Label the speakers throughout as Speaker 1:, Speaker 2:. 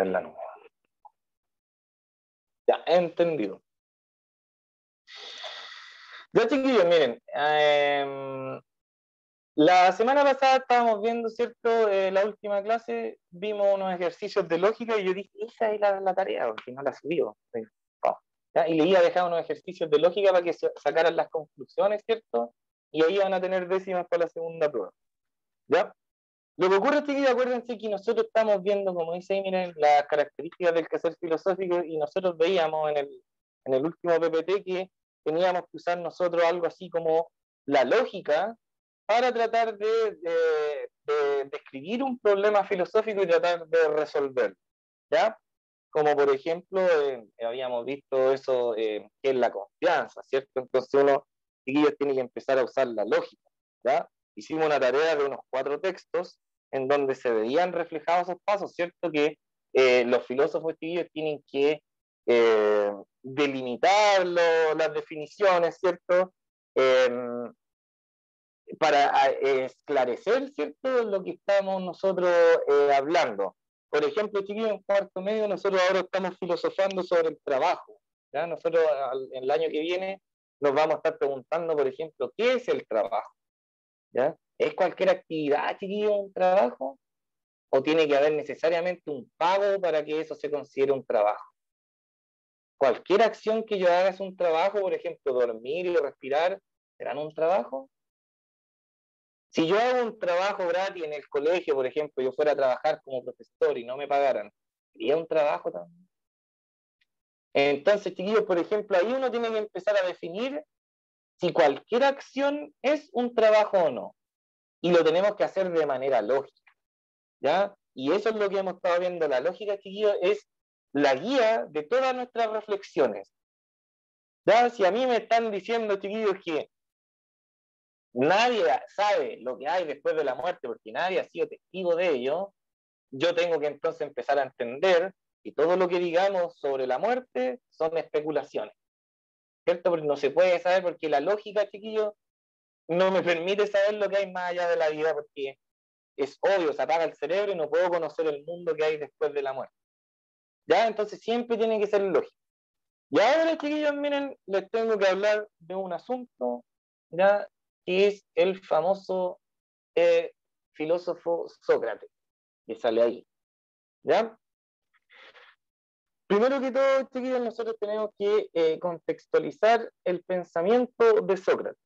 Speaker 1: la nube. Ya, entendido. Ya, chiquillos, miren, la semana pasada estábamos viendo, ¿cierto? La última clase, vimos unos ejercicios de lógica y yo dije, esa es la tarea, porque no la subió. ¿Ya? Y le iba a dejar unos ejercicios de lógica para que sacaran las conclusiones, ¿cierto? Y ahí van a tener décimas para la segunda prueba. ¿Ya? Lo que ocurre es que acuérdense que nosotros estamos viendo, como dice ahí, miren, las características del quehacer filosófico y nosotros veíamos en el último PPT que teníamos que usar nosotros algo así como la lógica para tratar de escribir un problema filosófico y tratar de resolverlo, ¿ya? Como por ejemplo, habíamos visto eso, que es la confianza, ¿cierto? Entonces uno, chiquillos, tiene que empezar a usar la lógica, ¿ya? Hicimos una tarea de unos 4 textos en donde se veían reflejados esos pasos, ¿cierto? Que los filósofos, chiquillos, tienen que delimitar las definiciones, ¿cierto? Para esclarecer, ¿cierto?, lo que estamos nosotros hablando. Por ejemplo, chiquillos, en cuarto medio, nosotros ahora estamos filosofando sobre el trabajo. ¿Ya? Nosotros en el año que viene nos vamos a estar preguntando, por ejemplo, ¿qué es el trabajo? ¿Ya? ¿Es cualquier actividad, chiquillos, un trabajo? ¿O tiene que haber necesariamente un pago para que eso se considere un trabajo? ¿Cualquier acción que yo haga es un trabajo? Por ejemplo, dormir y respirar, ¿serán un trabajo? Si yo hago un trabajo gratis en el colegio, por ejemplo, yo fuera a trabajar como profesor y no me pagaran, ¿sería un trabajo también? Entonces, chiquillos, por ejemplo, ahí uno tiene que empezar a definir si cualquier acción es un trabajo o no. Y lo tenemos que hacer de manera lógica, ¿ya? Y eso es lo que hemos estado viendo. La lógica, chiquillos, es la guía de todas nuestras reflexiones. ¿Ya? Si a mí me están diciendo, chiquillos, que nadie sabe lo que hay después de la muerte porque nadie ha sido testigo de ello, yo tengo que entonces empezar a entender que todo lo que digamos sobre la muerte son especulaciones, ¿cierto? Porque no se puede saber, porque la lógica, chiquillos, no me permite saber lo que hay más allá de la vida, porque es obvio, se apaga el cerebro y no puedo conocer el mundo que hay después de la muerte. ¿Ya? Entonces siempre tiene que ser lógico. Y ahora, chiquillos, miren, les tengo que hablar de un asunto, ¿ya? Que es el famoso filósofo Sócrates, que sale ahí, ¿ya? Primero que todo, chiquillos, nosotros tenemos que contextualizar el pensamiento de Sócrates.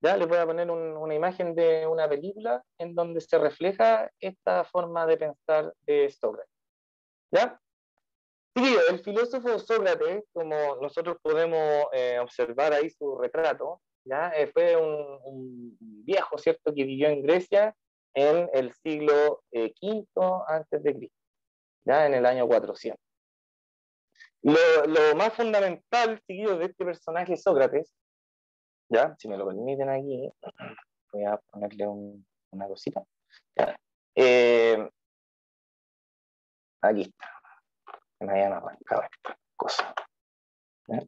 Speaker 1: ¿Ya? Les voy a poner una imagen de una película en donde se refleja esta forma de pensar de Sócrates. ¿Ya? Chiquillos, el filósofo Sócrates, como nosotros podemos observar ahí su retrato, ¿ya? Fue un viejo, ¿cierto?, que vivió en Grecia en el siglo V antes de Cristo, ¿ya? En el año 400. Lo más fundamental, chiquillos, de este personaje Sócrates, ya, si me lo permiten aquí, voy a ponerle una cosita. Ya. Aquí está. Me habían arrancado esta cosa. ¿Ya?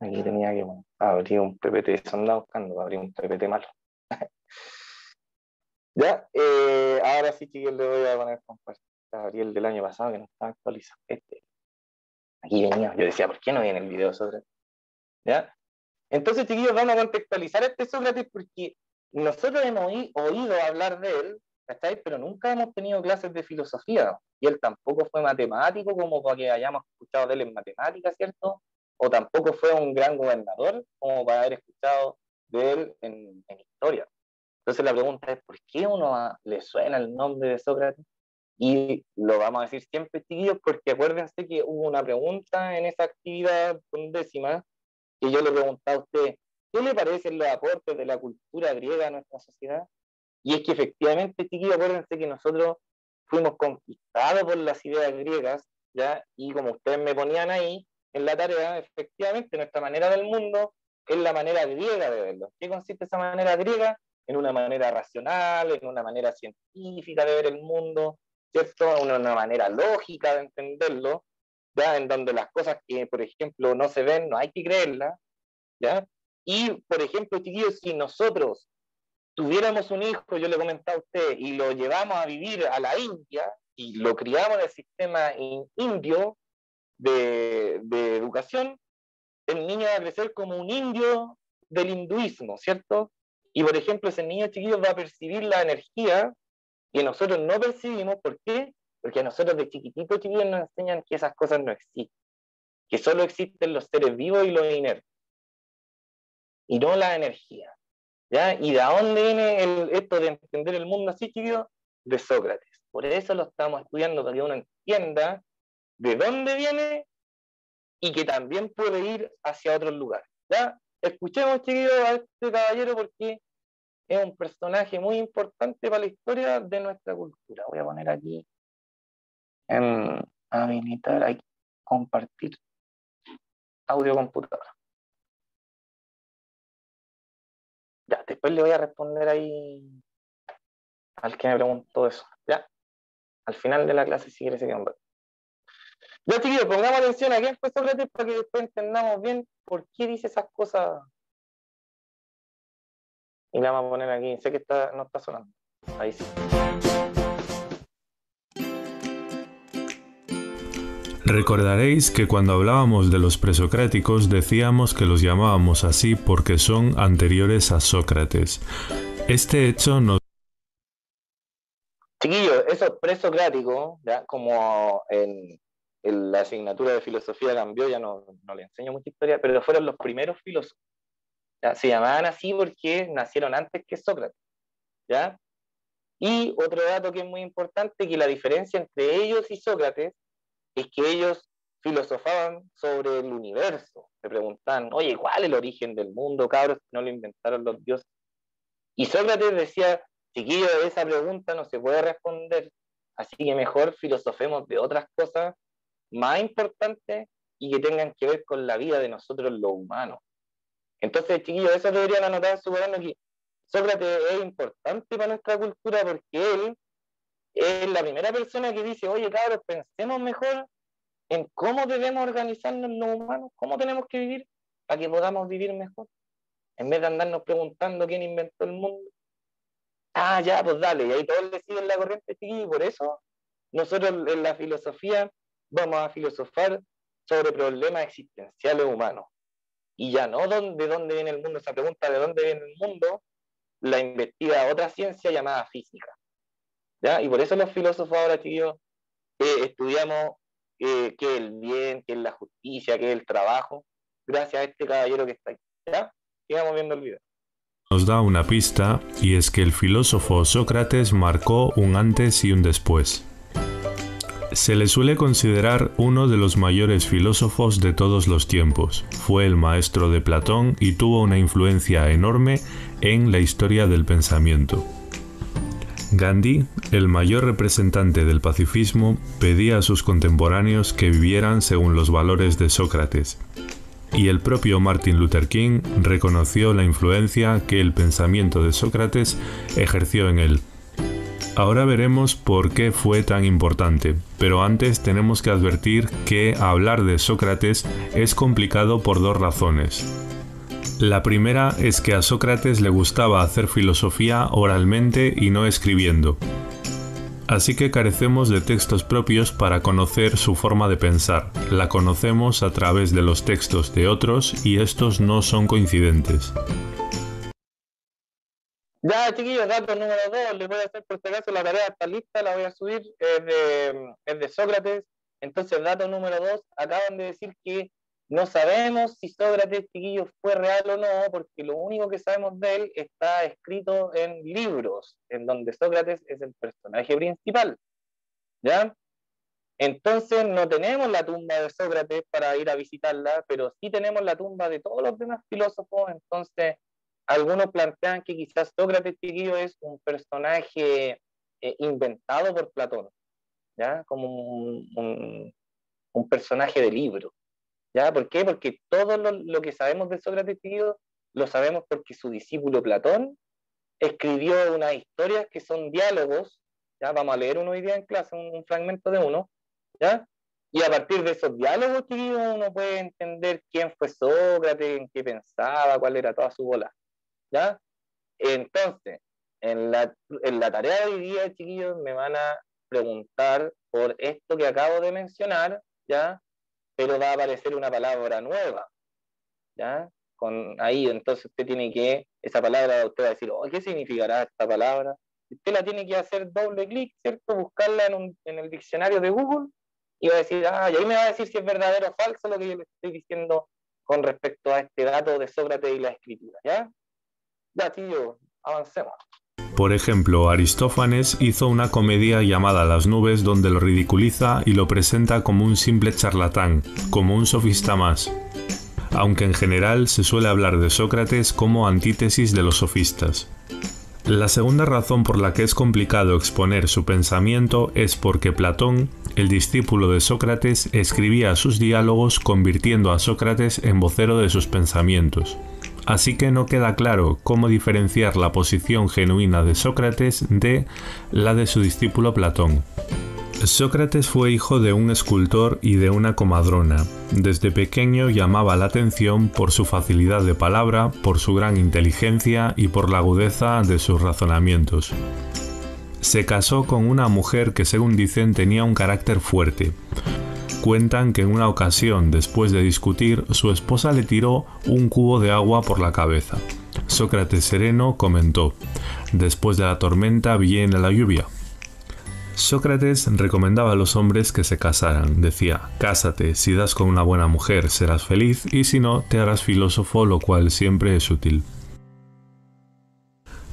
Speaker 1: Aquí tenía que abrir un PPT, se andaba buscando, abrir un PPT malo. Ya, ahora sí, chiquillos, le voy a poner compartir. Abrí el del año pasado que no estaba actualizado. Aquí venía, yo decía, ¿por qué no viene el video Sócrates? ¿Ya? Entonces, chiquillos, vamos a contextualizar a este Sócrates porque nosotros hemos oído hablar de él, ¿cachai? Pero nunca hemos tenido clases de filosofía. Y él tampoco fue matemático, como para que hayamos escuchado de él en matemáticas, ¿cierto? O tampoco fue un gran gobernador, como para haber escuchado de él en historia. Entonces la pregunta es, ¿por qué uno le suena el nombre de Sócrates? Y lo vamos a decir siempre, chiquillos, porque acuérdense que hubo una pregunta en esa actividad undécima que yo le preguntaba a usted, ¿qué le parecen los aportes de la cultura griega a nuestra sociedad? Y es que efectivamente, chiquillos, acuérdense que nosotros fuimos conquistados por las ideas griegas, ¿ya? Y como ustedes me ponían ahí en la tarea, efectivamente nuestra manera del mundo es la manera griega de verlo. ¿Qué consiste esa manera griega? En una manera racional, en una manera científica de ver el mundo, ¿cierto? Una manera lógica de entenderlo, ¿ya? En donde las cosas que, por ejemplo, no se ven, no hay que creerlas, ¿ya? Y, por ejemplo, chiquillos, si nosotros tuviéramos un hijo, yo le comentaba a usted, y lo llevamos a vivir a la India, y lo criamos en el sistema indio de educación, el niño va a crecer como un indio del hinduismo, ¿cierto? Y por ejemplo, ese niño chiquillo va a percibir la energía que nosotros no percibimos. ¿Por qué? Porque a nosotros de chiquititos chiquillos nos enseñan que esas cosas no existen, que solo existen los seres vivos y los inertes, y no la energía. ¿Ya? ¿Y de dónde viene esto de entender el mundo así, chiquillos? De Sócrates. Por eso lo estamos estudiando, para que uno entienda de dónde viene y que también puede ir hacia otros lugares. ¿Ya? Escuchemos, chiquillos, a este caballero porque es un personaje muy importante para la historia de nuestra cultura. Voy a poner aquí en habilitar, aquí, compartir audio computadora. Ya, después le voy a responder ahí al que me preguntó eso. Ya, al final de la clase, si quiere, se quedan. Ya, chiquillos, pongamos atención a quién fue Sócrates para que después entendamos bien por qué dice esas cosas. Y le vamos a poner aquí, sé que no está sonando. Ahí sí.
Speaker 2: Recordaréis que cuando hablábamos de los presocráticos decíamos que los llamábamos así porque son anteriores a Sócrates. Este hecho nos...
Speaker 1: Chiquillos, esos presocráticos, ya como en la asignatura de filosofía cambió, ya no le enseño mucha historia, pero fueron los primeros filósofos. ¿Ya? Se llamaban así porque nacieron antes que Sócrates. ¿Ya? Y otro dato que es muy importante, que la diferencia entre ellos y Sócrates es que ellos filosofaban sobre el universo. Se preguntaban, oye, ¿cuál es el origen del mundo, cabros? No lo inventaron los dioses. Y Sócrates decía, chiquillos, esa pregunta no se puede responder, así que mejor filosofemos de otras cosas más importantes y que tengan que ver con la vida de nosotros los humanos. Entonces, chiquillos, eso deberían anotar en su cuaderno, que Sócrates es importante para nuestra cultura porque él es la primera persona que dice, oye, cabros, pensemos mejor en cómo debemos organizarnos los humanos, cómo tenemos que vivir para que podamos vivir mejor, en vez de andarnos preguntando quién inventó el mundo. Ah, ya, pues dale, y ahí todos le siguen la corriente, chiquillos, y por eso nosotros en la filosofía vamos a filosofar sobre problemas existenciales humanos. Y ya no de dónde viene el mundo, esa pregunta de dónde viene el mundo, la investiga otra ciencia llamada física. ¿Ya? Y por eso los filósofos ahora, chiquillos, estudiamos qué es el bien, qué es la justicia, qué es el trabajo, gracias a este caballero que está aquí. ¿Ya? Sigamos viendo el video.
Speaker 2: Nos da una pista, y es que el filósofo Sócrates marcó un antes y un después. Se le suele considerar uno de los mayores filósofos de todos los tiempos. Fue el maestro de Platón y tuvo una influencia enorme en la historia del pensamiento. Gandhi, el mayor representante del pacifismo, pedía a sus contemporáneos que vivieran según los valores de Sócrates. Y el propio Martin Luther King reconoció la influencia que el pensamiento de Sócrates ejerció en él. Ahora veremos por qué fue tan importante, pero antes tenemos que advertir que hablar de Sócrates es complicado por dos razones. La primera es que a Sócrates le gustaba hacer filosofía oralmente y no escribiendo. Así que carecemos de textos propios para conocer su forma de pensar. La conocemos a través de los textos de otros y estos no son coincidentes.
Speaker 1: Ya, chiquillos, dato número 2, les voy a hacer por si acaso, la tarea está lista, la voy a subir, es de Sócrates. Entonces, dato número 2, acaban de decir que no sabemos si Sócrates, chiquillos, fue real o no, porque lo único que sabemos de él está escrito en libros, en donde Sócrates es el personaje principal, ¿ya? Entonces, no tenemos la tumba de Sócrates para ir a visitarla, pero sí tenemos la tumba de todos los demás filósofos. Entonces, algunos plantean que quizás Sócrates, chiquillo, es un personaje inventado por Platón, ¿ya? Como un personaje de libro, ¿ya? ¿Por qué? Porque todo lo que sabemos de Sócrates, chiquillo, lo sabemos porque su discípulo Platón escribió unas historias que son diálogos, ¿ya? Vamos a leer uno hoy día en clase, un fragmento de uno, ¿ya? Y a partir de esos diálogos, chiquillo, uno puede entender quién fue Sócrates, en qué pensaba, cuál era toda su bola, ¿ya? Entonces, en la tarea de hoy día, chiquillos, me van a preguntar por esto que acabo de mencionar, ¿ya? Pero va a aparecer una palabra nueva, ¿ya? Ahí, entonces usted tiene que, esa palabra, usted va a decir, oh, ¿qué significará esta palabra? Usted la tiene que hacer doble clic, ¿cierto? Buscarla en el diccionario de Google y va a decir, y ahí me va a decir si es verdadero o falso lo que yo le estoy diciendo con respecto a este dato de Sócrates y la escritura, ¿ya? Ya, tío, avancemos.
Speaker 2: Por ejemplo, Aristófanes hizo una comedia llamada Las nubes donde lo ridiculiza y lo presenta como un simple charlatán, como un sofista más. Aunque en general se suele hablar de Sócrates como antítesis de los sofistas. La segunda razón por la que es complicado exponer su pensamiento es porque Platón, el discípulo de Sócrates, escribía sus diálogos convirtiendo a Sócrates en vocero de sus pensamientos. Así que no queda claro cómo diferenciar la posición genuina de Sócrates de la de su discípulo Platón. Sócrates fue hijo de un escultor y de una comadrona. Desde pequeño llamaba la atención por su facilidad de palabra, por su gran inteligencia y por la agudeza de sus razonamientos. Se casó con una mujer que, según dicen, tenía un carácter fuerte. Cuentan que en una ocasión, después de discutir, su esposa le tiró un cubo de agua por la cabeza. Sócrates sereno comentó: «Después de la tormenta viene la lluvia». Sócrates recomendaba a los hombres que se casaran. Decía: «Cásate, si das con una buena mujer serás feliz y si no te harás filósofo, lo cual siempre es útil».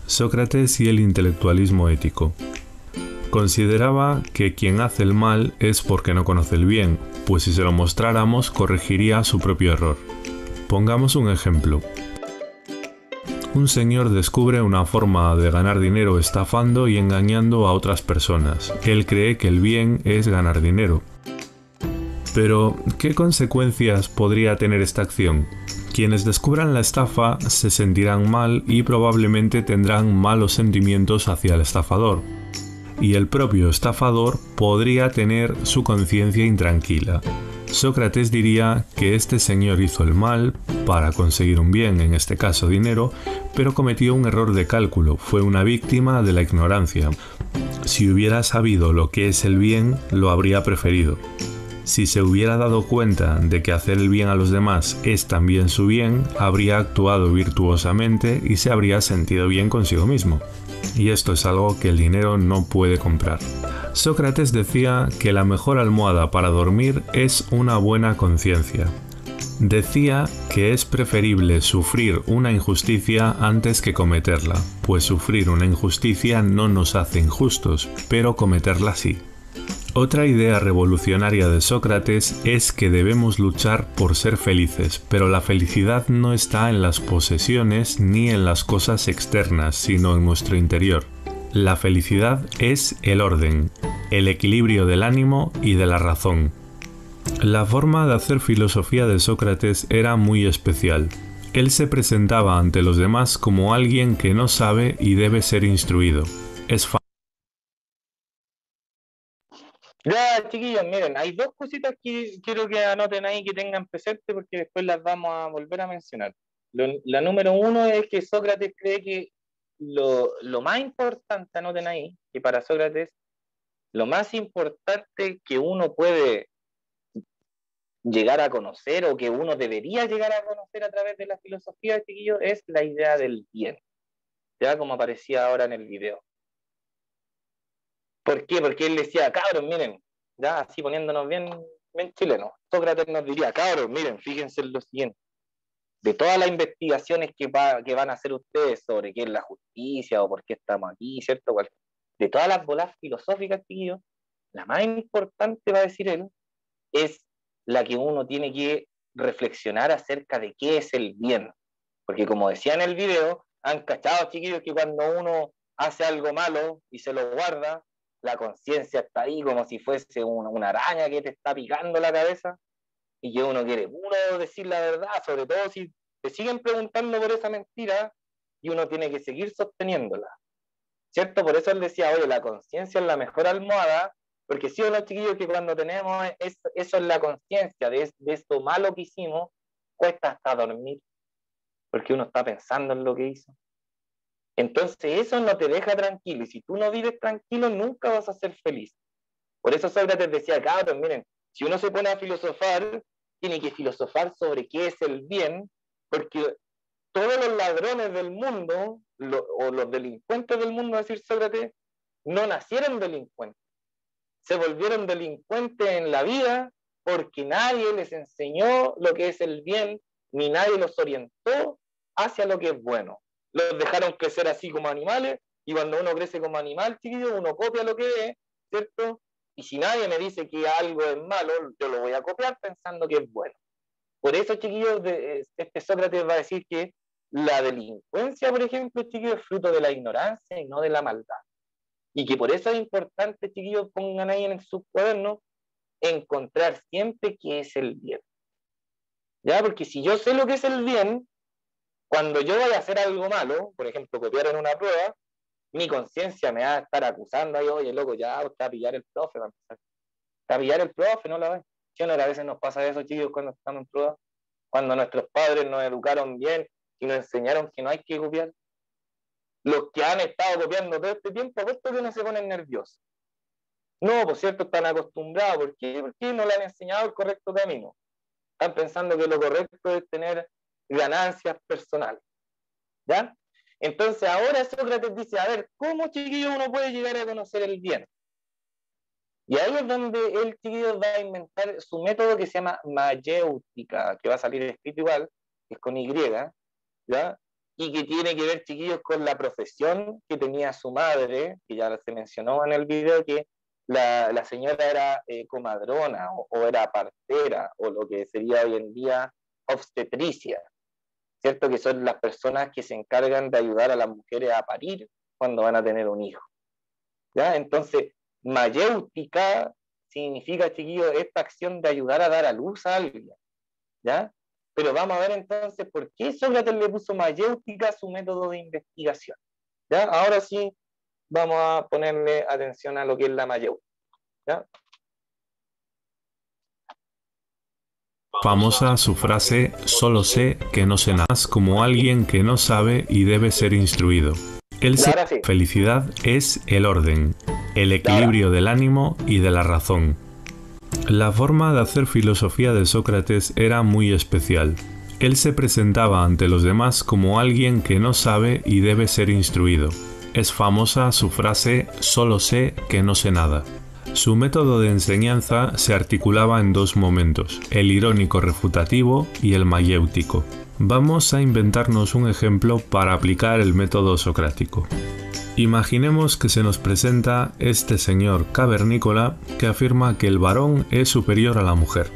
Speaker 2: Sócrates y el intelectualismo ético. Consideraba que quien hace el mal es porque no conoce el bien, pues si se lo mostráramos corregiría su propio error. Pongamos un ejemplo. Un señor descubre una forma de ganar dinero estafando y engañando a otras personas. Él cree que el bien es ganar dinero. Pero, ¿qué consecuencias podría tener esta acción? Quienes descubran la estafa se sentirán mal y probablemente tendrán malos sentimientos hacia el estafador. Y el propio estafador podría tener su conciencia intranquila. Sócrates diría que este señor hizo el mal para conseguir un bien, en este caso dinero, pero cometió un error de cálculo, fue una víctima de la ignorancia. Si hubiera sabido lo que es el bien, lo habría preferido. Si se hubiera dado cuenta de que hacer el bien a los demás es también su bien, habría actuado virtuosamente y se habría sentido bien consigo mismo. Y esto es algo que el dinero no puede comprar. Sócrates decía que la mejor almohada para dormir es una buena conciencia. Decía que es preferible sufrir una injusticia antes que cometerla, pues sufrir una injusticia no nos hace injustos, pero cometerla sí. Otra idea revolucionaria de Sócrates es que debemos luchar por ser felices, pero la felicidad no está en las posesiones ni en las cosas externas, sino en nuestro interior. La felicidad es el orden, el equilibrio del ánimo y de la razón. La forma de hacer filosofía de Sócrates era muy especial. Él se presentaba ante los demás como alguien que no sabe y debe ser instruido.
Speaker 1: Ya, chiquillos, miren, hay dos cositas que quiero que anoten ahí, que tengan presente, porque después las vamos a volver a mencionar. La número uno es que Sócrates cree que lo más importante, anoten ahí, que para Sócrates, lo más importante que uno puede llegar a conocer o que uno debería llegar a conocer a través de la filosofía, chiquillos, es la idea del bien, ya como aparecía ahora en el video. ¿Por qué? Porque él decía, cabros, miren, ya así poniéndonos bien chilenos, Sócrates nos diría, cabros, miren, fíjense en lo siguiente, de todas las investigaciones que van a hacer ustedes sobre qué es la justicia o por qué estamos aquí, ¿cierto? De todas las bolas filosóficas, tío, la más importante, va a decir él, es la que uno tiene que reflexionar acerca de qué es el bien. Porque como decía en el video, han cachado, chiquillos, que cuando uno hace algo malo y se lo guarda, la conciencia está ahí como si fuese una araña que te está picando la cabeza y que uno quiere puro decir la verdad, sobre todo si te siguen preguntando por esa mentira y uno tiene que seguir sosteniéndola, ¿cierto? Por eso él decía, oye, la conciencia es la mejor almohada, porque sí o no, chiquillos, que cuando tenemos eso en la conciencia de esto malo que hicimos, cuesta hasta dormir, porque uno está pensando en lo que hizo. Entonces eso no te deja tranquilo, y si tú no vives tranquilo, nunca vas a ser feliz. Por eso Sócrates decía, cabros, miren, si uno se pone a filosofar, tiene que filosofar sobre qué es el bien, porque todos los ladrones del mundo, o los delincuentes del mundo, decir Sócrates, no nacieron delincuentes, se volvieron delincuentes en la vida porque nadie les enseñó lo que es el bien, ni nadie los orientó hacia lo que es bueno. Los dejaron crecer así como animales, y cuando uno crece como animal, chiquillo, uno copia lo que ve, ¿cierto? Y si nadie me dice que algo es malo, yo lo voy a copiar pensando que es bueno. Por eso, chiquillos, este Sócrates va a decir que la delincuencia, por ejemplo, chiquillos, es fruto de la ignorancia y no de la maldad. Y que por eso es importante, chiquillos, pongan ahí en sus cuadernos, encontrar siempre qué es el bien. ¿Ya? Porque si yo sé lo que es el bien, cuando yo voy a hacer algo malo, por ejemplo, copiar en una prueba, mi conciencia me va a estar acusando ahí, oye, loco, ya, te va a pillar el profe, va a empezar. Te va a pillar el profe, no la ves. ¿Sí o no? A veces nos pasa eso, chicos, cuando estamos en prueba, cuando nuestros padres nos educaron bien y nos enseñaron que no hay que copiar. Los que han estado copiando todo este tiempo, puesto que no se ponen nerviosos. No, por cierto, están acostumbrados. ¿Por qué? Porque no le han enseñado el correcto camino. Están pensando que lo correcto es tener ganancias personales. ¿Ya? Entonces ahora Sócrates dice, a ver, ¿cómo, chiquillo, uno puede llegar a conocer el bien? Y ahí es donde el chiquillo va a inventar su método que se llama mayéutica, que va a salir escrito igual, que es con Y, ¿ya? Y que tiene que ver, chiquillos, con la profesión que tenía su madre, que ya se mencionó en el video, que la señora era comadrona o era partera, o lo que sería hoy en día obstetricia, ¿cierto? Que son las personas que se encargan de ayudar a las mujeres a parir cuando van a tener un hijo, ¿ya? Entonces, mayéutica significa, chiquillos, esta acción de ayudar a dar a luz a alguien, ¿ya? Pero vamos a ver entonces por qué Sócrates le puso mayéutica a su método de investigación, ¿ya? Ahora sí vamos a ponerle atención a lo que es la mayéutica, ¿ya?
Speaker 2: Famosa su frase, solo sé que no sé nada, como alguien que no sabe y debe ser instruido. El
Speaker 1: Y ahora sí,
Speaker 2: felicidad es el orden, el equilibrio del ánimo y de la razón. La forma de hacer filosofía de Sócrates era muy especial. Él se presentaba ante los demás como alguien que no sabe y debe ser instruido. Es famosa su frase, solo sé que no sé nada. Su método de enseñanza se articulaba en dos momentos, el irónico refutativo y el mayéutico. Vamos a inventarnos un ejemplo para aplicar el método socrático. Imaginemos que se nos presenta este señor cavernícola que afirma que el varón es superior a la mujer.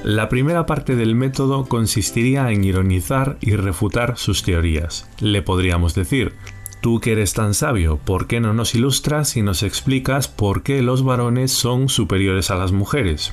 Speaker 2: La primera parte del método consistiría en ironizar y refutar sus teorías. Le podríamos decir: tú que eres tan sabio, ¿por qué no nos ilustras y nos explicas por qué los varones son superiores a las mujeres?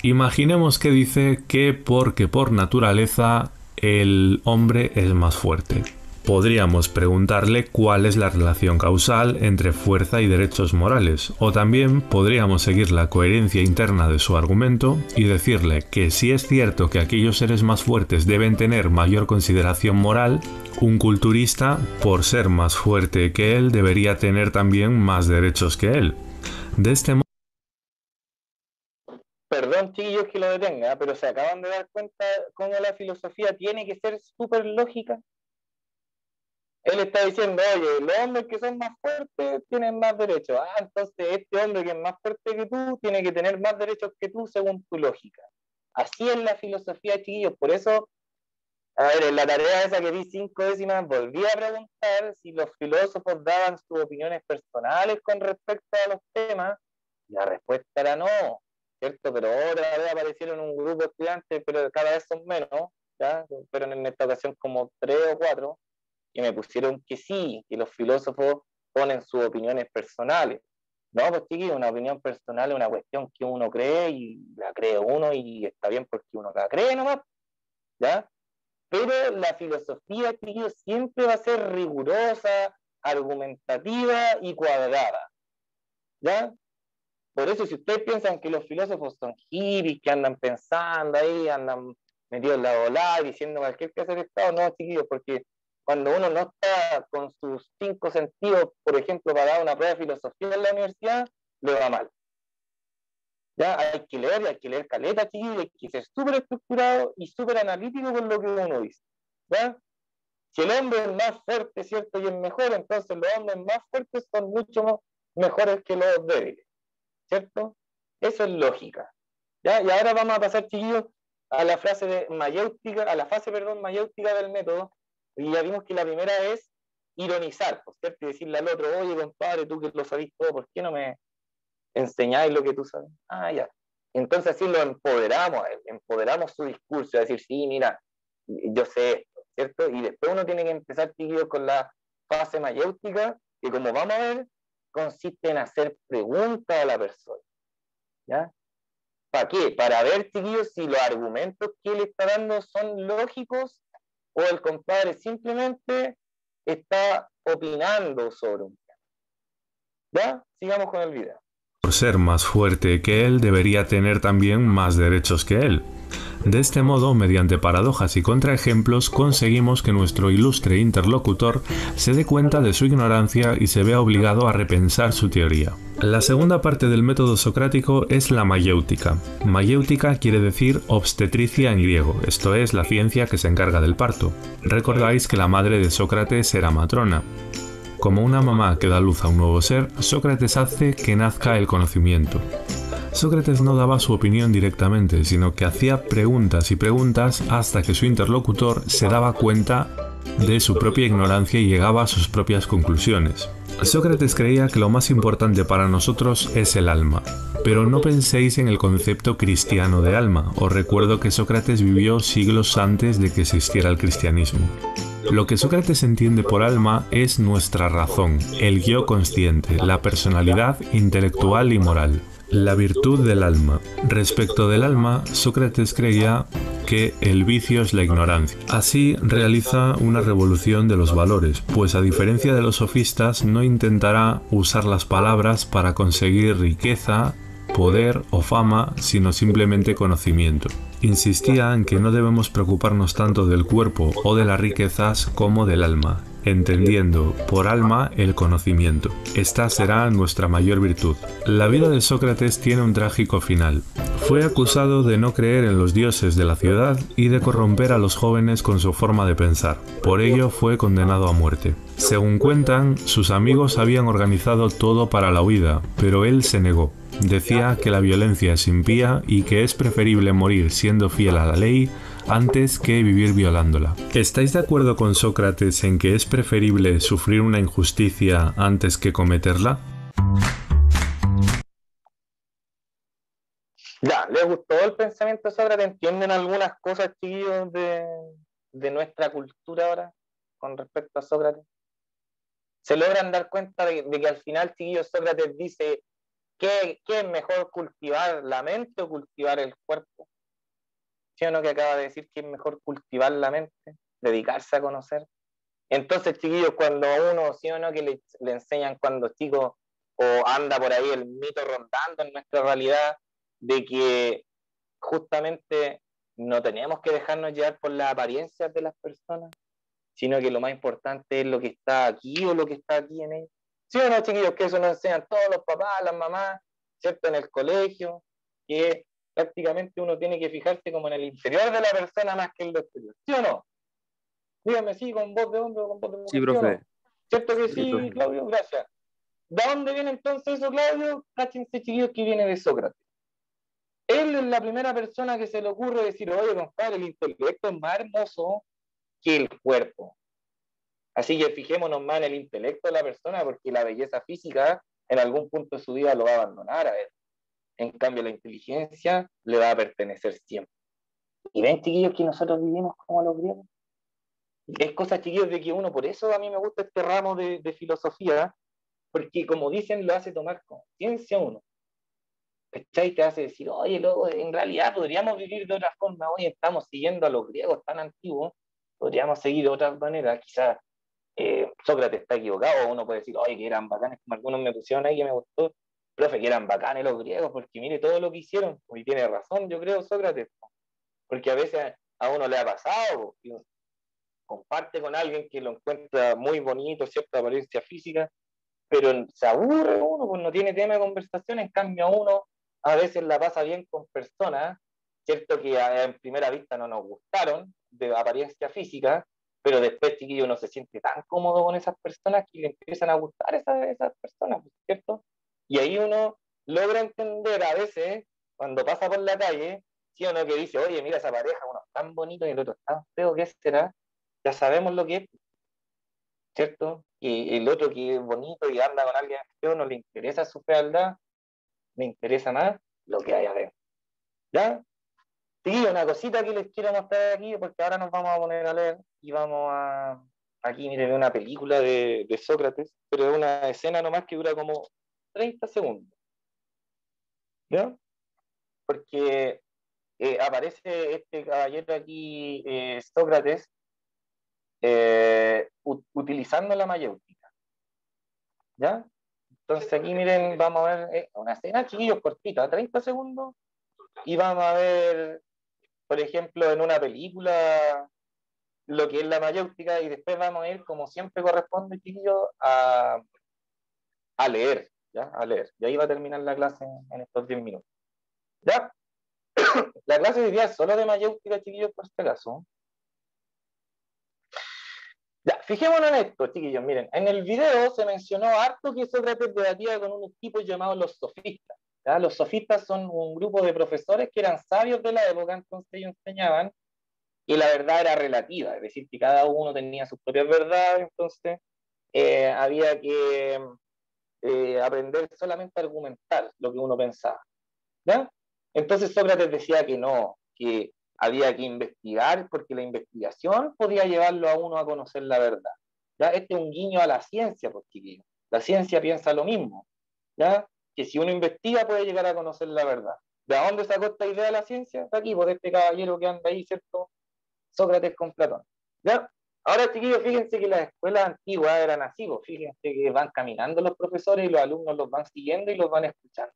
Speaker 2: Imaginemos que dice que porque por naturaleza el hombre es más fuerte. Podríamos preguntarle cuál es la relación causal entre fuerza y derechos morales, o también podríamos seguir la coherencia interna de su argumento y decirle que si es cierto que aquellos seres más fuertes deben tener mayor consideración moral, un culturista, por ser más fuerte que él, debería tener también más derechos que él. De este modo,
Speaker 1: perdón, chiquillos, que lo detenga, pero se acaban de dar cuenta cómo la filosofía tiene que ser súper lógica. Él está diciendo, oye, los hombres que son más fuertes tienen más derechos. Ah, entonces este hombre que es más fuerte que tú tiene que tener más derechos que tú según tu lógica. Así es la filosofía, chiquillos. Por eso, a ver, en la tarea esa que vi 5 décimas, volví a preguntar si los filósofos daban sus opiniones personales con respecto a los temas. Y la respuesta era no, ¿cierto? Pero otra vez aparecieron un grupo de estudiantes, pero cada vez son menos, ¿ya? Pero en esta ocasión como 3 o 4 y me pusieron que sí, que los filósofos ponen sus opiniones personales. No, pues chiquillos, una opinión personal es una cuestión que uno cree y la cree uno y está bien porque uno la cree nomás, ¿ya? Pero la filosofía, chiquillos, siempre va a ser rigurosa, argumentativa y cuadrada, ¿ya? Por eso, si ustedes piensan que los filósofos son hippies, que andan pensando ahí, andan metidos en la volada, diciendo cualquier cosa de Estado, no, chiquillos, porque cuando uno no está con sus 5 sentidos, por ejemplo, para dar una prueba de filosofía en la universidad, le va mal. Ya hay que leer caleta, chiquillos, hay que ser súper estructurado y súper analítico con lo que uno dice. ¿Ya? Si el hombre es más fuerte, ¿cierto? Y es mejor, entonces los hombres más fuertes son mucho más mejores que los débiles, ¿cierto? Eso es lógica. ¿Ya? Y ahora vamos a pasar, chiquillos, a la frase de mayéutica, a la fase, perdón, mayéutica del método. Y ya vimos que la primera es ironizar, ¿cierto? Y decirle al otro, oye, compadre, tú que lo sabís todo, ¿por qué no me enseñáis lo que tú sabes? Ah, ya. Entonces así lo empoderamos su discurso, decir, sí, mira, yo sé esto, ¿cierto? Y después uno tiene que empezar, chiquillos, con la fase mayéutica, que como vamos a ver, consiste en hacer preguntas a la persona, ¿ya? ¿Para qué? Para ver, chiquillos, si los argumentos que él está dando son lógicos o el compadre simplemente está opinando sobre un tema. ¿Ya? Sigamos con el video.
Speaker 2: Por ser más fuerte que él, debería tener también más derechos que él. De este modo, mediante paradojas y contraejemplos, conseguimos que nuestro ilustre interlocutor se dé cuenta de su ignorancia y se vea obligado a repensar su teoría. La segunda parte del método socrático es la mayéutica. Mayéutica quiere decir obstetricia en griego, esto es la ciencia que se encarga del parto. Recordáis que la madre de Sócrates era matrona. Como una mamá que da luz a un nuevo ser, Sócrates hace que nazca el conocimiento. Sócrates no daba su opinión directamente, sino que hacía preguntas y preguntas hasta que su interlocutor se daba cuenta de su propia ignorancia y llegaba a sus propias conclusiones. Sócrates creía que lo más importante para nosotros es el alma, pero no penséis en el concepto cristiano de alma. Os recuerdo que Sócrates vivió siglos antes de que existiera el cristianismo. Lo que Sócrates entiende por alma es nuestra razón, el yo consciente, la personalidad intelectual y moral. La virtud del alma. Respecto del alma, Sócrates creía que el vicio es la ignorancia. Así realiza una revolución de los valores, pues a diferencia de los sofistas no intentará usar las palabras para conseguir riqueza, poder o fama, sino simplemente conocimiento. Insistía en que no debemos preocuparnos tanto del cuerpo o de las riquezas como del alma, entendiendo por alma el conocimiento. Esta será nuestra mayor virtud. La vida de Sócrates tiene un trágico final. Fue acusado de no creer en los dioses de la ciudad y de corromper a los jóvenes con su forma de pensar. Por ello fue condenado a muerte. Según cuentan, sus amigos habían organizado todo para la huida, pero él se negó. Decía que la violencia es impía y que es preferible morir siendo fiel a la ley antes que vivir violándola. ¿Estáis de acuerdo con Sócrates en que es preferible sufrir una injusticia antes que cometerla?
Speaker 1: Ya, ¿les gustó el pensamiento de Sócrates? ¿Entienden algunas cosas, chiquillos, de nuestra cultura ahora con respecto a Sócrates? ¿Se logran dar cuenta de que al final, chiquillos, Sócrates dice ¿qué es mejor, cultivar la mente o cultivar el cuerpo? ¿Sí o no que acaba de decir que es mejor cultivar la mente, dedicarse a conocer? Entonces, chiquillos, cuando a uno, ¿sí o no que le enseñan cuando chico o anda por ahí el mito rondando en nuestra realidad de que justamente no tenemos que dejarnos llevar por las apariencias de las personas, sino que lo más importante es lo que está aquí o lo que está aquí en ellos? ¿Sí o no, chiquillos, que eso nos enseñan todos los papás, las mamás, ¿cierto? En el colegio, que prácticamente uno tiene que fijarse como en el interior de la persona más que en lo exterior. ¿Sí o no? Dígame sí, con voz de hombre o con voz de mujer.
Speaker 3: Sí, profe.
Speaker 1: ¿Sí o no? ¿Cierto que
Speaker 3: Sí,
Speaker 1: sí,
Speaker 3: profe.
Speaker 1: Claudio? Gracias. ¿De dónde viene entonces eso, Claudio? Cáchense, chiquillos, que viene de Sócrates. Él es la primera persona que se le ocurre decir, oye, compadre, el intelecto es más hermoso que el cuerpo. Así que fijémonos más en el intelecto de la persona, porque la belleza física en algún punto de su vida lo va a abandonar a él. En cambio, la inteligencia le va a pertenecer siempre. Y ven, chiquillos, que nosotros vivimos como los griegos. Es cosa, chiquillos, de que uno, por eso a mí me gusta este ramo de filosofía, porque como dicen, lo hace tomar conciencia uno. ¿Cachai? Te hace decir, oye, luego en realidad podríamos vivir de otra forma. Hoy estamos siguiendo a los griegos tan antiguos, podríamos seguir de otra manera. Quizás Sócrates está equivocado, o uno puede decir, oye, que eran bacanes, como algunos me pusieron ahí que me gustó, profe, que eran bacanes los griegos, porque mire todo lo que hicieron. Y tiene razón, yo creo, Sócrates, porque a veces a uno le ha pasado, y comparte con alguien que lo encuentra muy bonito, cierta apariencia física, pero se aburre uno, pues no tiene tema de conversación. En cambio a uno a veces la pasa bien con personas, cierto que en primera vista no nos gustaron, de apariencia física, pero después, chiquillo, uno se siente tan cómodo con esas personas que le empiezan a gustar esas personas, ¿cierto? Y ahí uno logra entender a veces, cuando pasa por la calle, sí o no, que dice, oye, mira esa pareja, uno es tan bonito y el otro es tan feo, ¿qué será? Ya sabemos lo que es, ¿cierto? Y el otro que es bonito y anda con alguien feo, no le interesa su fealdad, me interesa más lo que hay adentro. ¿Ya? Sí, una cosita que les quiero mostrar aquí, porque ahora nos vamos a poner a leer y vamos a... Aquí, miren, una película de Sócrates, pero es una escena nomás que dura como 30 segundos. ¿Ya? Porque aparece este caballero aquí, Sócrates, utilizando la mayéutica. ¿Ya? Entonces aquí, miren, vamos a ver una escena, chiquillos, cortita, 30 segundos, y vamos a ver, por ejemplo, en una película lo que es la mayéutica y después vamos a ir, como siempre corresponde, chiquillos, a leer, ¿ya? A leer. Y ahí va a terminar la clase en estos 10 minutos. ¿Ya? La clase de hoy día es solo de mayéutica, chiquillos, por este caso. Ya, fijémonos en esto, chiquillos. Miren, en el video se mencionó harto que Sócrates debatía con unos tipos llamados los sofistas. ¿Ya? Los sofistas son un grupo de profesores que eran sabios de la época, entonces ellos enseñaban y la verdad era relativa, es decir, que cada uno tenía sus propias verdades, entonces había que aprender solamente a argumentar lo que uno pensaba. ¿Ya? Entonces Sócrates decía que no, que había que investigar porque la investigación podía llevarlo a uno a conocer la verdad. ¿Ya? Este es un guiño a la ciencia, pues, chiquillos. La ciencia piensa lo mismo, ¿ya? Que si uno investiga puede llegar a conocer la verdad. ¿De dónde sacó esta idea la ciencia? De aquí, por este caballero que anda ahí, ¿cierto? Sócrates con Platón. ¿Ya? Ahora, chiquillos, fíjense que las escuelas antiguas eran así, pues, fíjense que van caminando los profesores y los alumnos los van siguiendo y los van escuchando.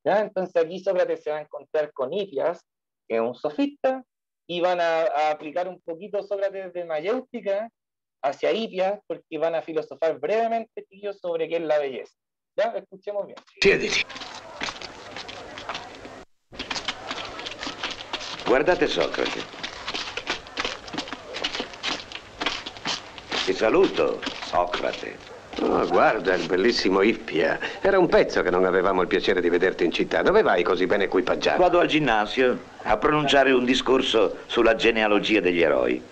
Speaker 1: ¿Ya? Entonces aquí Sócrates se va a encontrar con Hipias, que es un sofista, y van a aplicar un poquito Sócrates de mayéutica hacia Hipias, porque van a filosofar brevemente, chiquillos, sobre qué es la belleza. ¿Ya? Escuchemos bien.
Speaker 3: Siéditi. Guardate Socrate. Ti saluto, Socrate.
Speaker 4: Oh, guarda, il bellissimo Ippia. Era un pezzo che non avevamo il piacere di vederti in città. Dove vai così ben equipaggiato?
Speaker 3: Vado al ginnasio a pronunciare un discorso sulla genealogia degli eroi.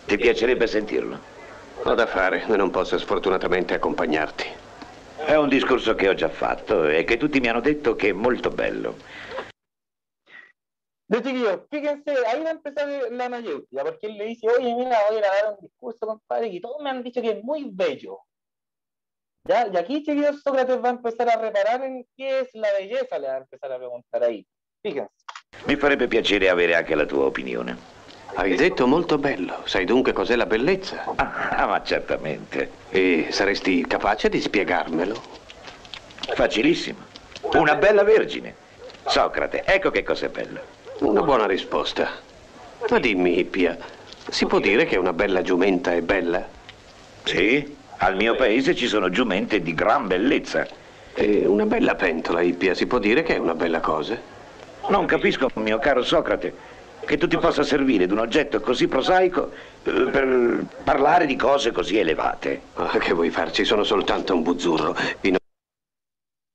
Speaker 3: Ti piacerebbe sentirlo?
Speaker 4: Ho da fare e non posso sfortunatamente accompagnarti.
Speaker 3: È un discorso che ho già fatto e che tutti mi hanno detto che è molto bello.
Speaker 1: De chiquillos, fíjense, ahí va a empezar la mayéutica, porque él le dice, oye, mira, voy a ir a dar un discurso, compadre, y todos me han dicho que es muy bello. ¿Ya? Y aquí, chiquillos, Sócrates va a empezar a reparar en qué es la belleza, le va a empezar a preguntar ahí. Fíjense.
Speaker 3: Mi farebbe piacere avere anche la tua opinione.
Speaker 4: Hai detto molto bello. Sai dunque cos'è la bellezza?
Speaker 3: Ma certamente.
Speaker 4: E saresti capace di spiegarmelo?
Speaker 3: Facilissimo. Una bella vergine. Socrate, ecco che cos'è bello.
Speaker 4: Una buona risposta. Ma dimmi, Ippia, si può dire che una bella giumenta è bella?
Speaker 3: Sì, al mio paese ci sono giumente di gran bellezza.
Speaker 4: E una bella pentola, Ippia, si può dire che è una bella cosa?
Speaker 3: Non capisco, mio caro Socrate, che tu ti possa servire di un oggetto così prosaico per parlare di cose così elevate.
Speaker 4: Ah, che vuoi farci? Sono soltanto un buzzurro.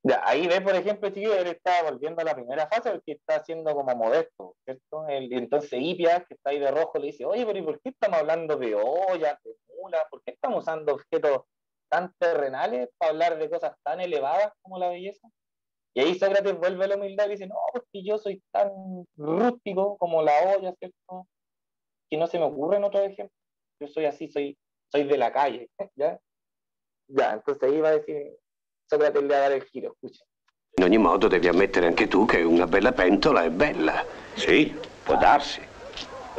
Speaker 1: Ya, ahí ve, por ejemplo, chiquillo, él está volviendo a la primera fase porque está siendo como modesto, ¿cierto? Entonces Hipias, que está ahí de rojo, le dice, oye, pero ¿y por qué estamos hablando de ollas, de mulas? ¿Por qué estamos usando objetos tan terrenales para hablar de cosas tan elevadas como la belleza? Y ahí Sócrates vuelve a la humildad y dice, no, porque yo soy tan rústico como la olla, ¿cierto? Que no se me ocurren otros ejemplos. Yo soy así, soy de la calle, ¿ya? Ya, entonces ahí va a decir... Sócrates le va a dar il giro, escucha.
Speaker 4: In ogni modo devi ammettere anche tu che una bella pentola è bella.
Speaker 3: Sì, può darsi.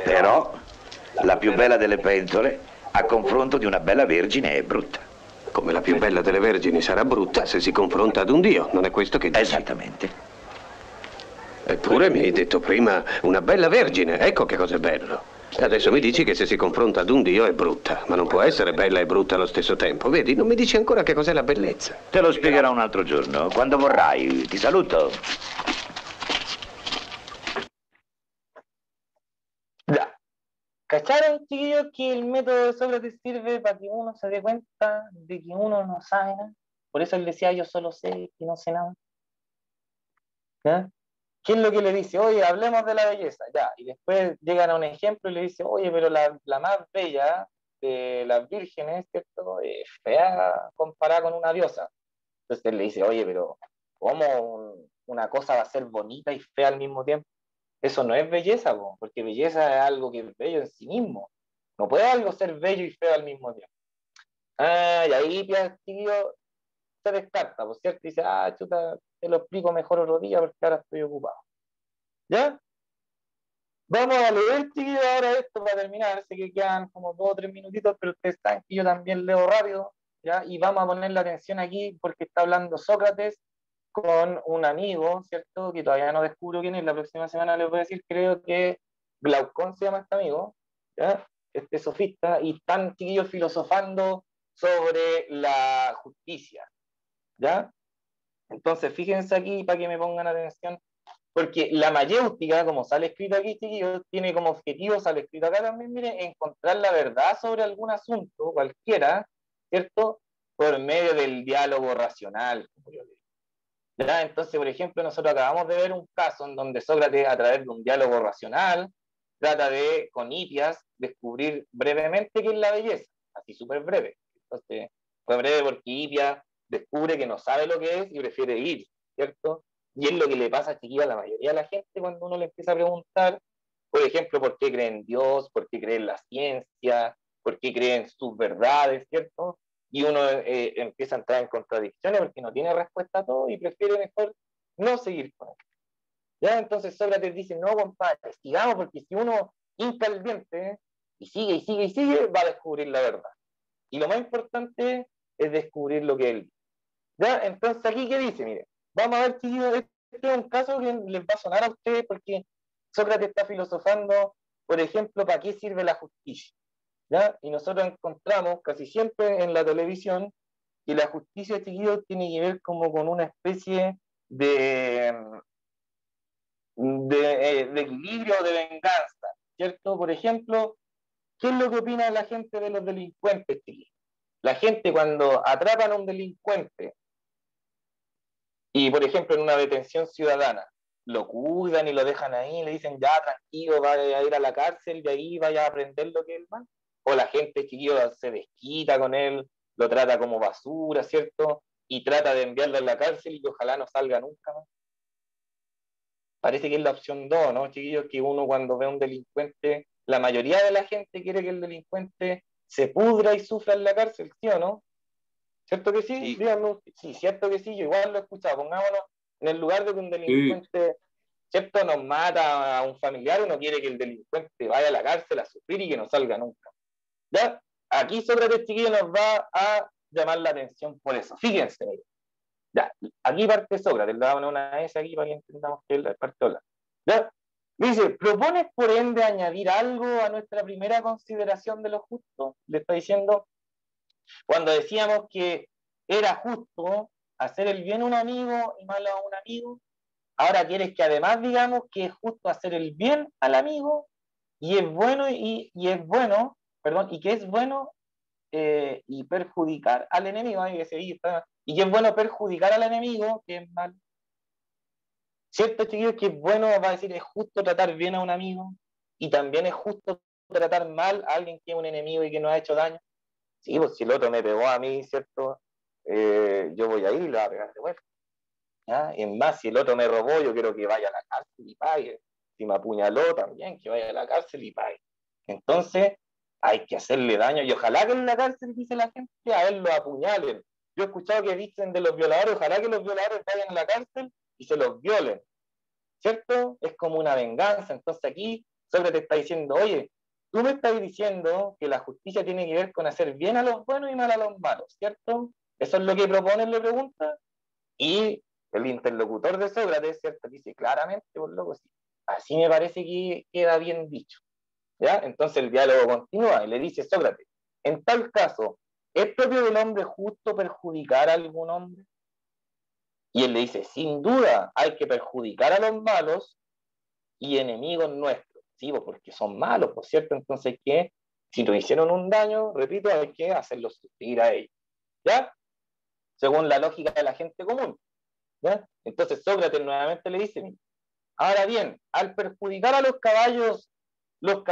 Speaker 3: Però la più bella delle pentole a confronto di una bella vergine è brutta.
Speaker 4: Come la più bella delle vergini sarà brutta se si confronta ad un dio, non è questo che dici?
Speaker 3: Esattamente.
Speaker 4: Eppure mi hai detto prima una bella vergine, ecco che cos'è bello. Adesso mi dici che se si confronta ad un dio è brutta, ma non può essere bella e brutta allo stesso tempo. Vedi, non mi dici ancora che cos'è la bellezza.
Speaker 3: Te lo spiegherò un altro giorno, quando vorrai. Ti saluto.
Speaker 1: ¿Cacharon, chiquillos, que el método de Sócrates sirve para que uno se dé cuenta de que uno no sabe nada? Por eso él decía, yo solo sé que no sé nada. ¿Ya? ¿Qué es lo que le dice? Oye, hablemos de la belleza, ya. Y después llegan a un ejemplo y le dice, oye, pero la más bella de las vírgenes, ¿cierto? Es fea comparada con una diosa. Entonces él le dice, oye, pero ¿cómo una cosa va a ser bonita y fea al mismo tiempo? Eso no es belleza, po, porque belleza es algo que es bello en sí mismo. No puede algo ser bello y feo al mismo tiempo. Ah, y ahí, chiquillo, se descarta, por cierto, y dice, chuta, te lo explico mejor otro día porque ahora estoy ocupado. ¿Ya? Vamos a leer, chiquillos, ahora esto para terminar. Sé que quedan como 2 o 3 minutitos, pero ustedes saben que yo también leo rápido, ¿ya? Y vamos a poner la atención aquí porque está hablando Sócrates con un amigo, ¿cierto? Que todavía no descubro quién es. La próxima semana les voy a decir, creo que Glaucón se llama este amigo, ¿ya? Este sofista, y están, chiquillos, filosofando sobre la justicia, ¿ya? Entonces, fíjense aquí para que me pongan atención, porque la mayéutica, como sale escrito aquí, chiquillos, tiene como objetivo, sale escrito acá también, miren, encontrar la verdad sobre algún asunto, cualquiera, ¿cierto? Por medio del diálogo racional, como yo le digo. ¿Ya? Entonces, por ejemplo, nosotros acabamos de ver un caso en donde Sócrates, a través de un diálogo racional, trata de, con Hipias, descubrir brevemente qué es la belleza, así súper breve. Entonces, fue breve porque Hipias descubre que no sabe lo que es y prefiere ir, ¿cierto? Y es lo que le pasa, chiquilla, a la mayoría de la gente cuando uno le empieza a preguntar, por ejemplo, por qué cree en Dios, por qué cree en la ciencia, por qué cree en sus verdades, ¿cierto? Y uno empieza a entrar en contradicciones porque no tiene respuesta a todo y prefiere mejor no seguir con él. ¿Ya? Entonces Sócrates dice, no, compadre, sigamos, porque si uno hinca el diente y sigue y sigue y sigue, va a descubrir la verdad. Y lo más importante es descubrir lo que él dice. ¿Ya? Entonces aquí, ¿qué dice? Mire, vamos a ver, chiquillos, este es un caso que les va a sonar a ustedes porque Sócrates está filosofando, por ejemplo, ¿para qué sirve la justicia? ¿Ya? Y nosotros encontramos casi siempre en la televisión que la justicia, chiquillos, tiene que ver como con una especie de equilibrio, de venganza, ¿cierto? Por ejemplo, ¿qué es lo que opina la gente de los delincuentes, chiquillos? La gente cuando atrapan a un delincuente y, por ejemplo, en una detención ciudadana, lo cuidan y lo dejan ahí, le dicen, ya, tranquilo, vaya a ir a la cárcel y ahí vaya a aprender lo que es el mal. O la gente, chiquillo, se desquita con él, lo trata como basura, ¿cierto? Y trata de enviarlo a la cárcel y que ojalá no salga nunca más. Parece que es la opción 2, ¿no, chiquillos? Que uno cuando ve a un delincuente, la mayoría de la gente quiere que el delincuente se pudra y sufra en la cárcel, ¿sí o no? ¿Cierto que sí?
Speaker 4: Sí,
Speaker 1: Díganme, sí, cierto que sí, yo igual lo he escuchado. Pongámonos en el lugar de que un
Speaker 4: sí.
Speaker 1: delincuente, ¿cierto?, nos mata a un familiar, uno quiere que el delincuente vaya a la cárcel a sufrir y que no salga nunca. ¿Ya? Aquí Sócrates, chiquillo, nos va a llamar la atención por eso. Fíjense, miren. Ya, aquí parte Sócrates, le damos una S aquí para que entendamos que es la parte de la. ¿Ya? Dice, ¿propones por ende añadir algo a nuestra primera consideración de lo justo? Le está diciendo, cuando decíamos que era justo hacer el bien a un amigo y malo a un amigo, ahora quieres que además digamos que es justo hacer el bien al amigo y es bueno y es bueno, perdón, y que es bueno y perjudicar al enemigo, y que es bueno perjudicar al enemigo, que es malo. ¿Cierto, chiquillos, que es bueno, va a decir, es justo tratar bien a un amigo y también es justo tratar mal a alguien que es un enemigo y que nos ha hecho daño? Sí, pues si el otro me pegó a mí, ¿cierto? Yo voy a ir y le voy a pegar de vuelta. ¿Ya? Es más, si el otro me robó, yo quiero que vaya a la cárcel y pague. Si me apuñaló, también que vaya a la cárcel y pague. Entonces, hay que hacerle daño. Y ojalá que en la cárcel, dice la gente, a él lo apuñalen. Yo he escuchado que dicen de los violadores, ojalá que los violadores vayan a la cárcel y se los violen. ¿Cierto? Es como una venganza. Entonces aquí Sócrates está diciendo, oye, tú me estás diciendo que la justicia tiene que ver con hacer bien a los buenos y mal a los malos, ¿cierto? Eso es lo que proponen, le pregunta. Y el interlocutor de Sócrates, ¿cierto? Dice claramente, por loco, sí. Así me parece que queda bien dicho. ¿Ya? Entonces el diálogo continúa y le dice Sócrates, en tal caso, ¿es propio del hombre justo perjudicar a algún hombre? Y él le dice, sin duda hay que perjudicar a los malos y enemigos nuestros. Sí, pues, porque son malos, por cierto, entonces que si nos hicieron un daño, repito, hay que hacerlo sufrir a ellos, ¿ya? Según la lógica de la gente común, ¿ya? Entonces Sócrates nuevamente le dice, ahora bien, al perjudicar a los caballos, los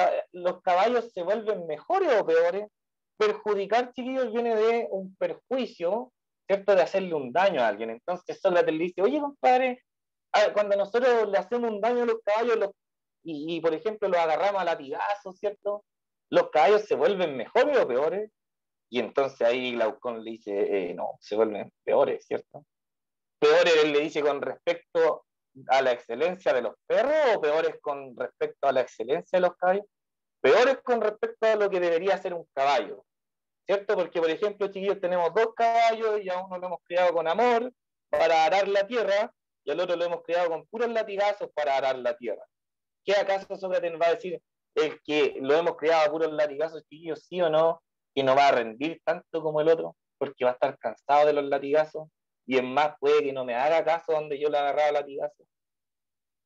Speaker 1: caballos se vuelven mejores o peores. Perjudicar, chiquillos, viene de un perjuicio, ¿cierto? De hacerle un daño a alguien. Entonces Sócrates le dice, oye, compadre, cuando nosotros le hacemos un daño a los caballos por ejemplo, los agarramos a latigazos, ¿cierto? Los caballos se vuelven mejores o peores. Y entonces ahí Glaucón le dice, no, se vuelven peores, ¿cierto? Peores, él le dice, con respecto a la excelencia de los perros, o peores con respecto a la excelencia de los caballos. Peores con respecto a lo que debería ser un caballo, ¿cierto? Porque, por ejemplo, chiquillos, tenemos 2 caballos y a uno lo hemos criado con amor para arar la tierra y al otro lo hemos criado con puros latigazos para arar la tierra. ¿Qué acaso Sócrates va a decir? El que lo hemos criado a puros latigazos, chiquillos, sí o no, que no va a rendir tanto como el otro, porque va a estar cansado de los latigazos y es más, puede que no me haga caso donde yo le agarraba latigazos.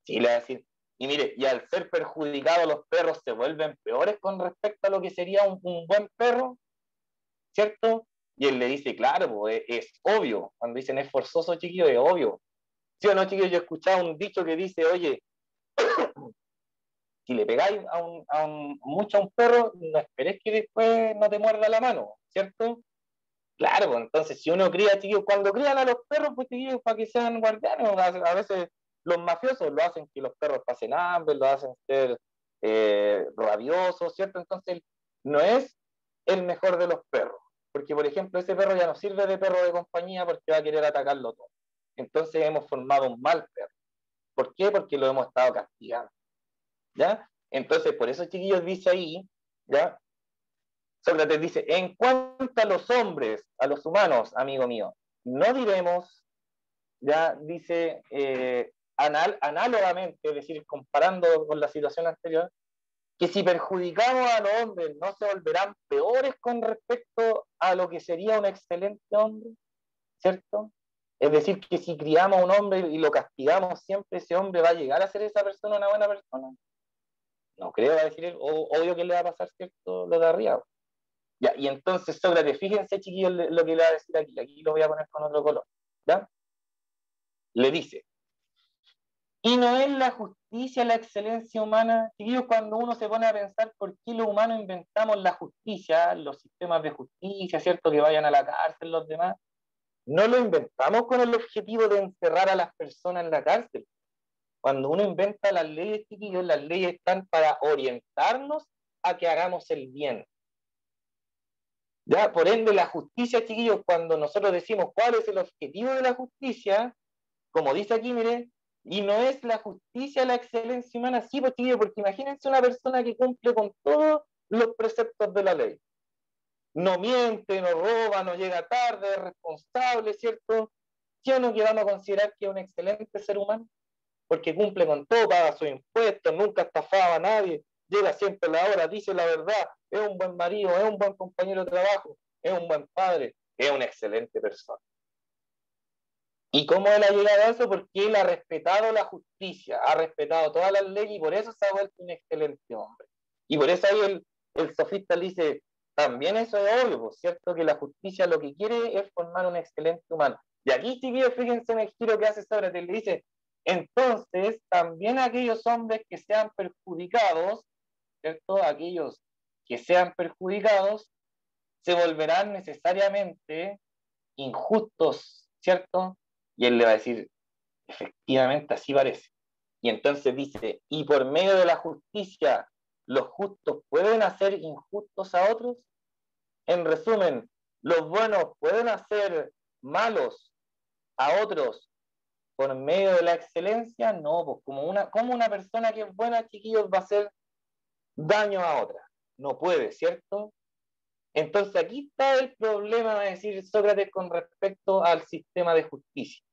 Speaker 1: Sí, le va a decir, y mire, y al ser perjudicados los perros se vuelven peores con respecto a lo que sería un buen perro, ¿cierto? Y él le dice, claro, pues es obvio, cuando dicen es forzoso, chiquillo, es obvio. ¿Sí o no, chiquillo? Yo he escuchado un dicho que dice, oye, si le pegáis mucho a un perro, no esperes que después no te muerda la mano, ¿cierto? Claro, pues entonces si uno cría, chiquillos, cuando crían a los perros, pues chiquillos, para que sean guardianes, a veces los mafiosos lo hacen que los perros pasen hambre, lo hacen ser rabiosos, ¿cierto? Entonces no es el mejor de los perros, porque por ejemplo ese perro ya no sirve de perro de compañía porque va a querer atacarlo todo. Entonces hemos formado un mal perro. ¿Por qué? Porque lo hemos estado castigando, ¿ya? Entonces por eso, chiquillos, dice ahí, ¿ya? Sócrates dice, en cuanto a los hombres, a los humanos, amigo mío, no diremos, ya dice, análogamente, es decir, comparando con la situación anterior, que si perjudicamos a los hombres, ¿no se volverán peores con respecto a lo que sería un excelente hombre? ¿Cierto? Es decir, que si criamos a un hombre y lo castigamos siempre, ese hombre va a llegar a ser esa persona una buena persona. No creo, va a decir él, obvio que le va a pasar, ¿cierto? Lo de arriba. Ya, y entonces Sócrates, fíjense, chiquillos, lo que le va a decir aquí lo voy a poner con otro color, ¿ya? Le dice, y no es la justicia la excelencia humana, chiquillos, cuando uno se pone a pensar por qué los humanos inventamos la justicia, los sistemas de justicia, ¿cierto? Que vayan a la cárcel los demás, no lo inventamos con el objetivo de encerrar a las personas en la cárcel. Cuando uno inventa las leyes, chiquillos, las leyes están para orientarnos a que hagamos el bien. ¿Ya? Por ende, la justicia, chiquillos, cuando nosotros decimos cuál es el objetivo de la justicia, como dice aquí, mire, y no es la justicia la excelencia humana, sí, pues, chiquillos, porque imagínense una persona que cumple con todos los preceptos de la ley. No miente, no roba, no llega tarde, es responsable, ¿cierto? ¿Sí o no que vamos a considerar que es un excelente ser humano? Porque cumple con todo, paga sus impuestos, nunca estafaba a nadie, llega siempre a la hora, dice la verdad, es un buen marido, es un buen compañero de trabajo, es un buen padre, es una excelente persona. ¿Y cómo él ha llegado a eso? Porque él ha respetado la justicia, ha respetado todas las leyes y por eso se ha vuelto un excelente hombre. Y por eso ahí el sofista le dice, también eso es obvio, pues, ¿cierto? Que la justicia lo que quiere es formar un excelente humano. Y aquí, chiquillos, fíjense en el giro que hace Sócrates, le dice, entonces también aquellos hombres que sean perjudicados, ¿cierto? Aquellos que sean perjudicados se volverán necesariamente injustos, ¿cierto? Y él le va a decir, efectivamente, así parece. Y entonces dice, y por medio de la justicia, los justos pueden hacer injustos a otros. En resumen, los buenos pueden hacer malos a otros por medio de la excelencia. No, pues como una persona que es buena, chiquillos, va a hacer daño a otra. No puede, ¿cierto? Entonces aquí está el problema, va a decir Sócrates, con respecto al sistema de justicia.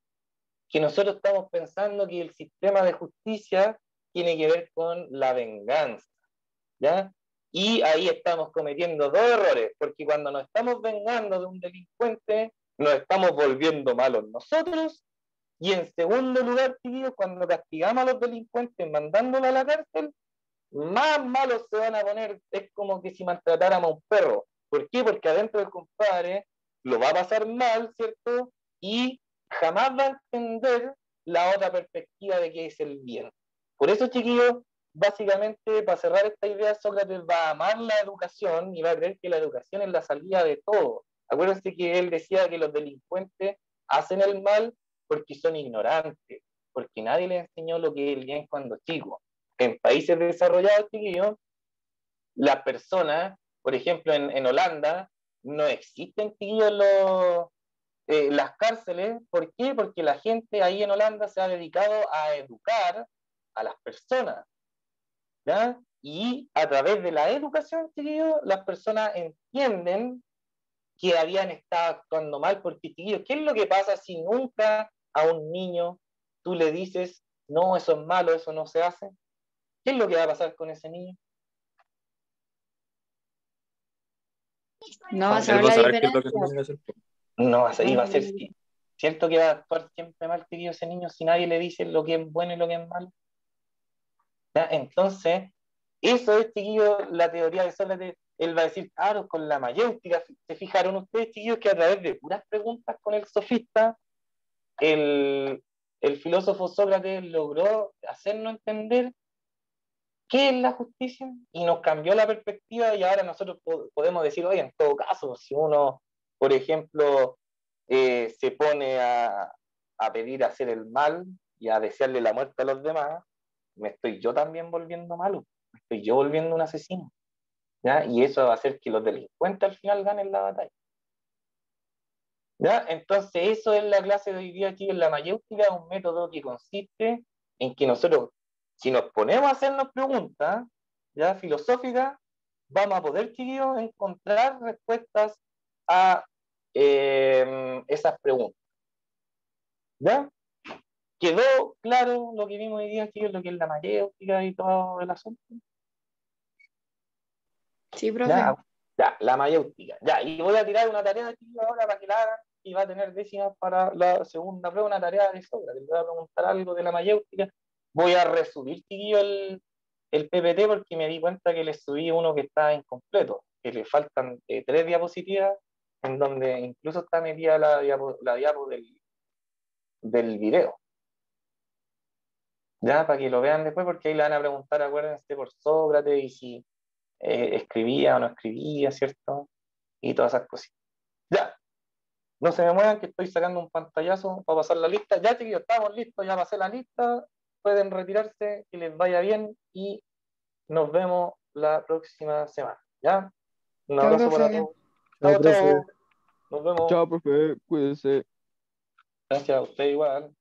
Speaker 1: Que nosotros estamos pensando que el sistema de justicia tiene que ver con la venganza, ¿ya? Y ahí estamos cometiendo 2 errores, porque cuando nos estamos vengando de un delincuente, nos estamos volviendo malos nosotros, y en segundo lugar, tío, cuando castigamos a los delincuentes mandándolos a la cárcel, más malos se van a poner. Es como que si maltratáramos a un perro. ¿Por qué? Porque adentro del compadre lo va a pasar mal, ¿cierto? Y jamás va a entender la otra perspectiva de qué es el bien. Por eso, chiquillos, básicamente, para cerrar esta idea, Sócrates va a amar la educación y va a creer que la educación es la salida de todo. Acuérdense que él decía que los delincuentes hacen el mal porque son ignorantes, porque nadie les enseñó lo que es el bien cuando chicos. En países desarrollados, chiquillos, las personas, por ejemplo, en Holanda, no existen, chiquillos, las cárceles. ¿Por qué? Porque la gente ahí en Holanda se ha dedicado a educar a las personas, ¿ya? Y a través de la educación, chiquillos, las personas entienden que habían estado actuando mal, porque, chiquillos, ¿qué es lo que pasa si nunca a un niño tú le dices, no, eso es malo, eso no se hace? ¿Qué es lo que va a pasar con ese niño?
Speaker 5: No va a
Speaker 6: Él
Speaker 5: saber
Speaker 6: va a
Speaker 5: la
Speaker 6: saber qué es lo que
Speaker 5: diferencia.
Speaker 6: tiene que hacer.
Speaker 1: No va a ser, iba a ser cierto que va a actuar siempre mal, querido, ese niño, si nadie le dice lo que es bueno y lo que es malo. ¿Ya? Entonces, eso es, chiquillos, la teoría de Sócrates. Él va a decir, claro, con la mayéutica. ¿Se fijaron ustedes, chiquillos, que a través de puras preguntas con el sofista, el filósofo Sócrates logró hacernos entender qué es la justicia y nos cambió la perspectiva? Y ahora nosotros podemos decir, oye, en todo caso, si uno, por ejemplo, se pone a pedir hacer el mal y a desearle la muerte a los demás, me estoy yo también volviendo malo, me estoy yo volviendo un asesino, ¿ya? Y eso va a hacer que los delincuentes al final ganen la batalla, ¿ya? Entonces, eso es la clase de hoy día aquí en la mayéutica, un método que consiste en que nosotros, si nos ponemos a hacernos preguntas, ¿ya? Filosóficas, vamos a poder, chiquillos, encontrar respuestas a esas preguntas, ¿ya? ¿Quedó claro lo que vimos hoy día, chicos, lo que es la mayéutica y todo el asunto?
Speaker 5: Sí, profe.
Speaker 1: ¿Ya? Ya, la mayéutica. Ya, y voy a tirar una tarea, chicos, ahora para que la hagan y va a tener décimas para la segunda prueba, una tarea de Sócrates. Les voy a preguntar algo de la mayéutica. Voy a resubir, chiquillos, el PPT porque me di cuenta que les subí uno que está incompleto, que le faltan 3 diapositivas, en donde incluso está metida la diapo del video. Ya, para que lo vean después, porque ahí le van a preguntar, acuérdense, por Sócrates y si escribía o no escribía, ¿cierto? Y todas esas cositas. Ya, no se me muevan que estoy sacando un pantallazo para pasar la lista. Ya, chiquillos, estamos listos, ya pasé la lista. Pueden retirarse, que les vaya bien y nos vemos la próxima semana. ¿Ya? Un
Speaker 5: Chao,
Speaker 1: abrazo para
Speaker 5: profe.
Speaker 1: todos.
Speaker 6: Chao,
Speaker 1: Chao,
Speaker 6: profe.
Speaker 1: chao. Nos vemos.
Speaker 6: Chao, profe. Cuídese.
Speaker 1: Gracias a usted igual.